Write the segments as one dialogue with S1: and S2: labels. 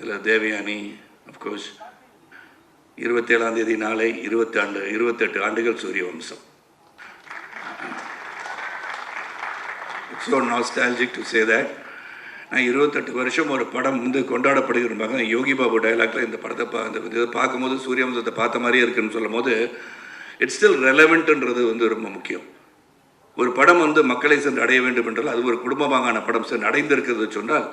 S1: அதில் தேவயானி அஃப்கோர்ஸ் 27ஆம் தேதி நாளை 28 ஆண்டுகள் சூரிய வம்சம். It's so nostalgic to say that. நான் 28 வருஷம் ஒரு படம் வந்து கொண்டாடப்படுகிறப்பாங்க. யோகி பாபு டைலாக்ல இந்த படத்தை இதை பார்க்கும்போது சூரிய வம்சத்தை பார்த்த மாதிரியே இருக்குன்னு சொல்லும் போது இட்ஸ் ஸ்டில் ரெலவெண்ட்ன்றது வந்து ரொம்ப முக்கியம். ஒரு படம் வந்து மக்களை சென்று அடைய வேண்டும் என்றால் அது ஒரு குடும்பமாகான படம் சென்று அடைந்திருக்கிறது சொன்னால்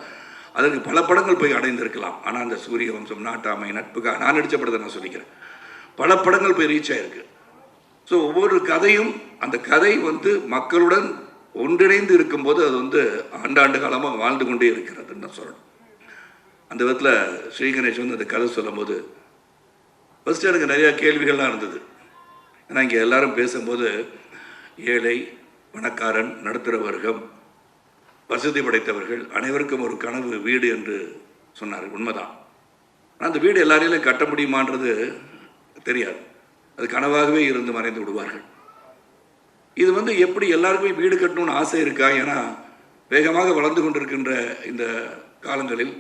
S1: அதற்கு பல படங்கள் போய் அடைந்திருக்கலாம். ஆனால் அந்த சூரிய வம்சம், நாட்டாமை, நட்புக்காக நான் நடித்த படத்தை நான் சொல்லிக்கிறேன், பல படங்கள் போய் ரீச் ஆகிருக்கு. ஸோ ஒவ்வொரு கதையும் அந்த கதை வந்து மக்களுடன் ஒன்றிணைந்து இருக்கும்போது அது வந்து ஆண்டாண்டு காலமாக வாழ்ந்து கொண்டே இருக்கிறதுன்னு நான் சொல்லணும். அந்த விதத்தில் ஸ்ரீ கணேஷ் வந்து அந்த கதை சொல்லும் போது ஃபஸ்ட்டு எனக்கு நிறையா கேள்விகள்லாம் இருந்தது. ஏன்னா இங்கே எல்லாரும் பேசும்போது ஏழை, பணக்காரன், நடுத்தர வர்க்கம், வசதி படைத்தவர்கள் அனைவருக்கும் ஒரு கனவு வீடு என்று சொன்னார். உண்மைதான். ஆனால் அந்த வீடு எல்லாரையும் கட்ட முடியுமான்றது தெரியாது. அது கனவாகவே இருந்து மறைந்து விடுவார்கள். இது வந்து எப்படி எல்லாருக்குமே வீடு கட்டணும்னு ஆசை இருக்கா? ஏன்னா வேகமாக வளர்ந்து கொண்டிருக்கின்ற இந்த காலங்களில்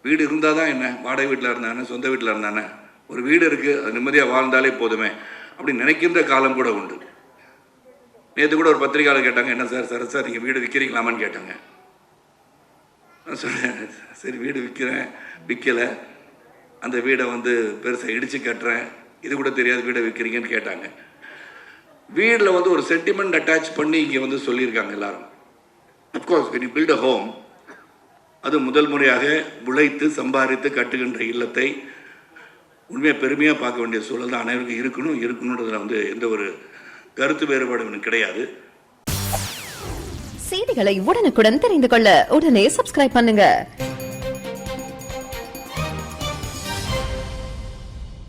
S1: வீடு இருந்தால் தான் என்ன, வாடகை வீட்டில் இருந்தானே, சொந்த வீட்டில் இருந்தானே, ஒரு வீடு இருக்குது, அது நிம்மதியாக வாழ்ந்தாலே போதுமே அப்படின்னு நினைக்கின்ற காலம் கூட உண்டு. நேற்று கூட ஒரு பத்திரிகையாளர் கேட்டாங்க, என்ன சார் நீங்கள் வீடு விற்கிறீங்களாமான்னு கேட்டாங்க. நான் சொன்னேன், சரி வீடு விற்கலை, அந்த வீடை வந்து பெருசாக இடித்து கட்டுறேன், இது கூட தெரியாது வீடை விற்கிறீங்கன்னு கேட்டாங்க. வீட்டில் வந்து ஒரு சென்டிமெண்ட் அட்டாச் பண்ணி இங்கே வந்து சொல்லியிருக்காங்க எல்லாரும். Of course when you build a home, அது முதல் முறையாக உழைத்து சம்பாதித்து கட்டுகின்ற இல்லத்தை உண்மையாக பெருமையாக பார்க்க வேண்டிய சூழல் தான் அனைவருக்கும் இருக்கணுன்றதுல வந்து எந்த ஒரு கருத்து வேறுபாடு கிடையாது.
S2: செய்திகளை உடனுக்குடன் தெரிந்து கொள்ள உடனே சப்ஸ்கிரைப் பண்ணுங்க.